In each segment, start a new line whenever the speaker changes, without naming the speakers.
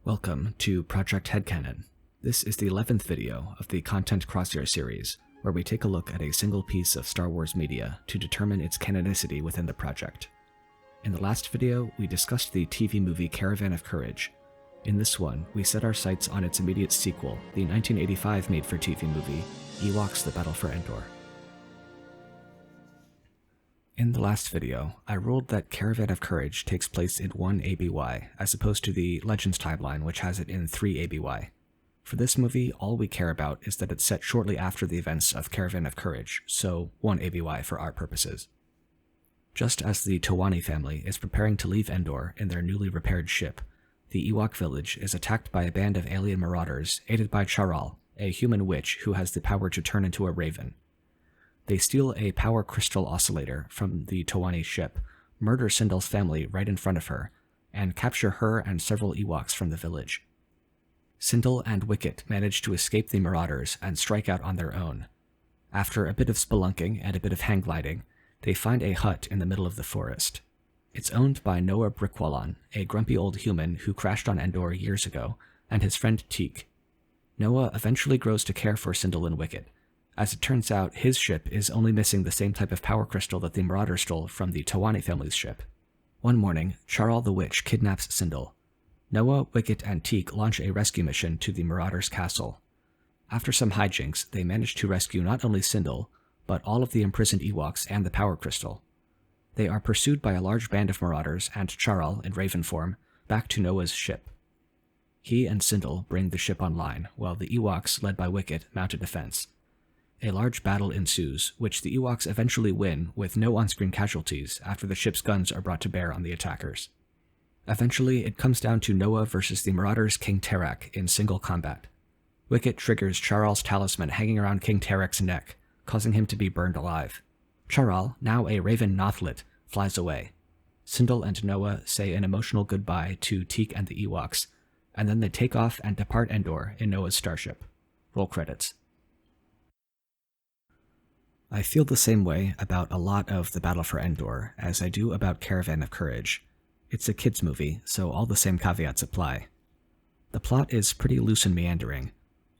Welcome to Project HeadCanon. This is the 11th video of the Content Crosshair series, where we take a look at a single piece of Star Wars media to determine its canonicity within the project. In the last video, we discussed the TV movie Caravan of Courage. In this one, we set our sights on its immediate sequel, the 1985 made-for-TV movie, Ewoks: The Battle for Endor. In the last video, I ruled that Caravan of Courage takes place in 1 ABY, as opposed to the Legends timeline, which has it in 3 ABY. For this movie, all we care about is that it's set shortly after the events of Caravan of Courage, so 1 ABY for our purposes. Just as the Towani family is preparing to leave Endor in their newly repaired ship, the Ewok village is attacked by a band of alien marauders aided by Charal, a human witch who has the power to turn into a raven. They steal a power crystal oscillator from the Towani ship, murder Sindul's family right in front of her, and capture her and several Ewoks from the village. Sindul and Wicket manage to escape the marauders and strike out on their own. After a bit of spelunking and a bit of hang gliding, they find a hut in the middle of the forest. It's owned by Noah Brickwallon, a grumpy old human who crashed on Endor years ago, and his friend Teak. Noah eventually grows to care for Sindul and Wicket. As it turns out, his ship is only missing the same type of power crystal that the Marauder stole from the Towani family's ship. One morning, Charal the Witch kidnaps Sindul. Noah, Wicket, and Teak launch a rescue mission to the Marauder's castle. After some hijinks, they manage to rescue not only Sindul, but all of the imprisoned Ewoks and the power crystal. They are pursued by a large band of Marauders and Charal, in Raven form, back to Noah's ship. He and Sindul bring the ship online, while the Ewoks, led by Wicket, mount a defense. A large battle ensues, which the Ewoks eventually win with no on-screen casualties after the ship's guns are brought to bear on the attackers. Eventually, it comes down to Noah versus the Marauders' King Tarak in single combat. Wicket triggers Charal's talisman hanging around King Tarak's neck, causing him to be burned alive. Charal, now a Raven Nothlit, flies away. Sindul and Noah say an emotional goodbye to Teak and the Ewoks, and then they take off and depart Endor in Noah's starship. Roll credits. I feel the same way about a lot of The Battle for Endor as I do about Caravan of Courage. It's a kids' movie, so all the same caveats apply. The plot is pretty loose and meandering.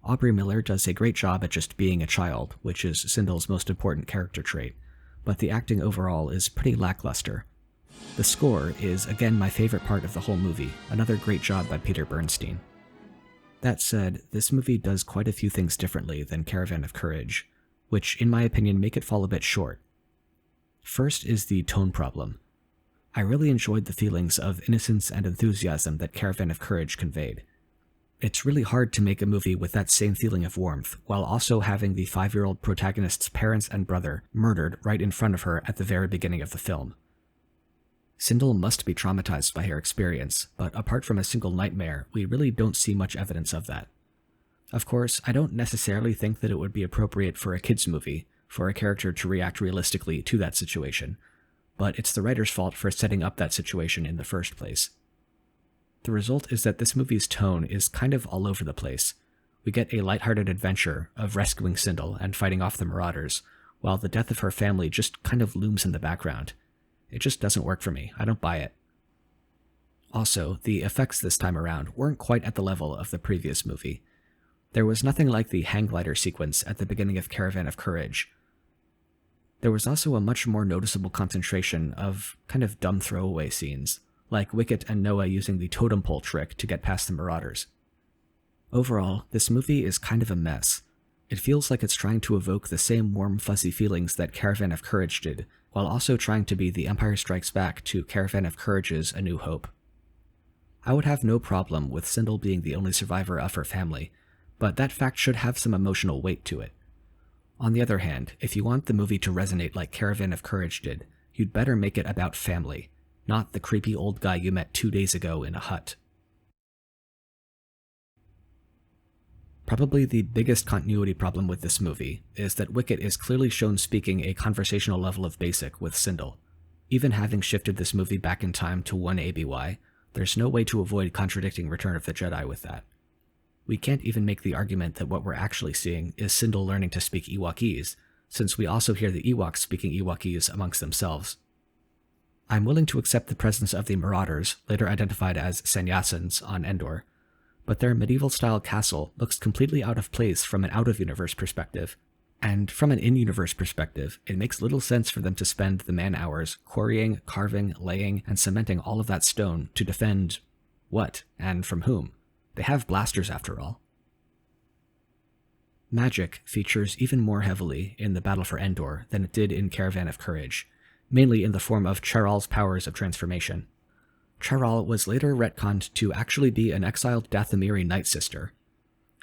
Aubrey Miller does a great job at just being a child, which is Sindul's most important character trait, but the acting overall is pretty lackluster. The score is again my favorite part of the whole movie, another great job by Peter Bernstein. That said, this movie does quite a few things differently than Caravan of Courage, which in my opinion make it fall a bit short. First is the tone problem. I really enjoyed the feelings of innocence and enthusiasm that Caravan of Courage conveyed. It's really hard to make a movie with that same feeling of warmth, while also having the 5-year-old protagonist's parents and brother murdered right in front of her at the very beginning of the film. Sindul must be traumatized by her experience, but apart from a single nightmare, we really don't see much evidence of that. Of course, I don't necessarily think that it would be appropriate for a kids' movie for a character to react realistically to that situation, but it's the writer's fault for setting up that situation in the first place. The result is that this movie's tone is kind of all over the place. We get a lighthearted adventure of rescuing Sindul and fighting off the Marauders, while the death of her family just kind of looms in the background. It just doesn't work for me. I don't buy it. Also, the effects this time around weren't quite at the level of the previous movie. There was nothing like the hang glider sequence at the beginning of Caravan of Courage. There was also a much more noticeable concentration of kind of dumb throwaway scenes, like Wicket and Noah using the totem pole trick to get past the Marauders. Overall, this movie is kind of a mess. It feels like it's trying to evoke the same warm, fuzzy feelings that Caravan of Courage did, while also trying to be The Empire Strikes Back to Caravan of Courage's A New Hope. I would have no problem with Sindul being the only survivor of her family, but that fact should have some emotional weight to it. On the other hand, if you want the movie to resonate like Caravan of Courage did, you'd better make it about family, not the creepy old guy you met 2 days ago in a hut. Probably the biggest continuity problem with this movie is that Wicket is clearly shown speaking a conversational level of basic with Sindul. Even having shifted this movie back in time to 1 ABY, there's no way to avoid contradicting Return of the Jedi with that. We can't even make the argument that what we're actually seeing is Sindul learning to speak Ewokese, since we also hear the Ewoks speaking Ewokese amongst themselves. I'm willing to accept the presence of the Marauders, later identified as Sannyasins, on Endor, but their medieval-style castle looks completely out of place from an out-of-universe perspective. And from an in-universe perspective, it makes little sense for them to spend the man-hours quarrying, carving, laying, and cementing all of that stone to defend what, and from whom? They have blasters after all. Magic features even more heavily in the Battle for Endor than it did in Caravan of Courage, mainly in the form of Charal's powers of transformation. Charal was later retconned to actually be an exiled Dathomiri Night Sister.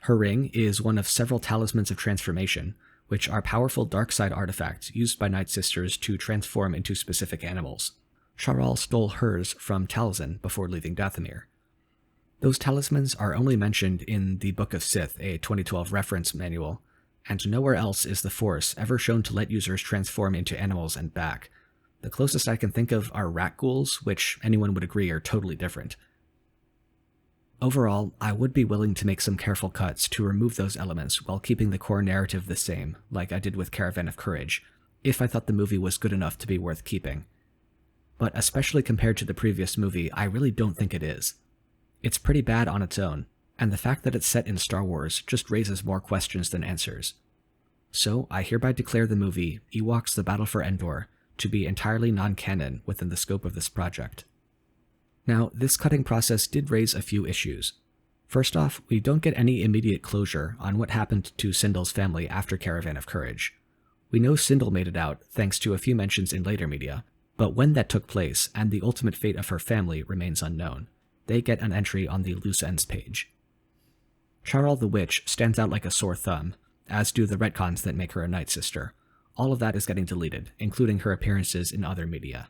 Her ring is one of several talismans of transformation, which are powerful dark side artifacts used by Night Sisters to transform into specific animals. Charal stole hers from Talzin before leaving Dathomir. Those talismans are only mentioned in the Book of Sith, a 2012 reference manual, and nowhere else is the Force ever shown to let users transform into animals and back. The closest I can think of are rat ghouls, which anyone would agree are totally different. Overall, I would be willing to make some careful cuts to remove those elements while keeping the core narrative the same, like I did with Caravan of Courage, if I thought the movie was good enough to be worth keeping. But especially compared to the previous movie, I really don't think it is. It's pretty bad on its own, and the fact that it's set in Star Wars just raises more questions than answers. So I hereby declare the movie Ewoks: The Battle for Endor to be entirely non-canon within the scope of this project. Now, this cutting process did raise a few issues. First off, we don't get any immediate closure on what happened to Sindel's family after Caravan of Courage. We know Sindel made it out thanks to a few mentions in later media, but when that took place and the ultimate fate of her family remains unknown. They get an entry on the Loose Ends page. Charal the Witch stands out like a sore thumb, as do the retcons that make her a Night Sister. All of that is getting deleted, including her appearances in other media.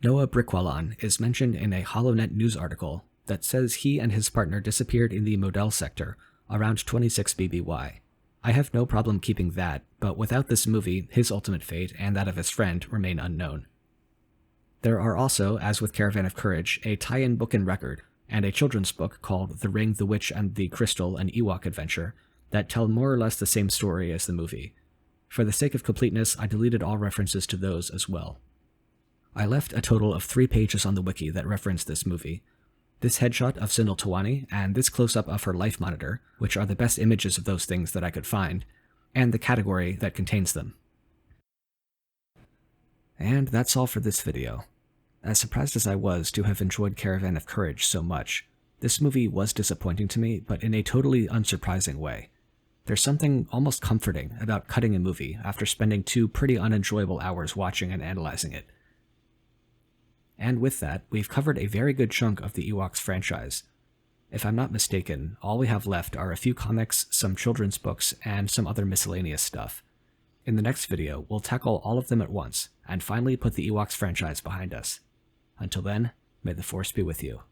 Noah Brickwalan is mentioned in a HoloNet news article that says he and his partner disappeared in the Model sector around 26 BBY. I have no problem keeping that, but without this movie, his ultimate fate and that of his friend remain unknown. There are also, as with Caravan of Courage, a tie-in book and record, and a children's book called The Ring, the Witch, and the Crystal, an Ewok adventure, that tell more or less the same story as the movie. For the sake of completeness, I deleted all references to those as well. I left a total of 3 pages on the wiki that reference this movie. This headshot of Sindel Tawani, and this close-up of her life monitor, which are the best images of those things that I could find, and the category that contains them. And that's all for this video. As surprised as I was to have enjoyed Caravan of Courage so much, this movie was disappointing to me, but in a totally unsurprising way. There's something almost comforting about cutting a movie after spending 2 pretty unenjoyable hours watching and analyzing it. And with that, we've covered a very good chunk of the Ewoks franchise. If I'm not mistaken, all we have left are a few comics, some children's books, and some other miscellaneous stuff. In the next video, we'll tackle all of them at once, and finally put the Ewoks franchise behind us. Until then, may the Force be with you.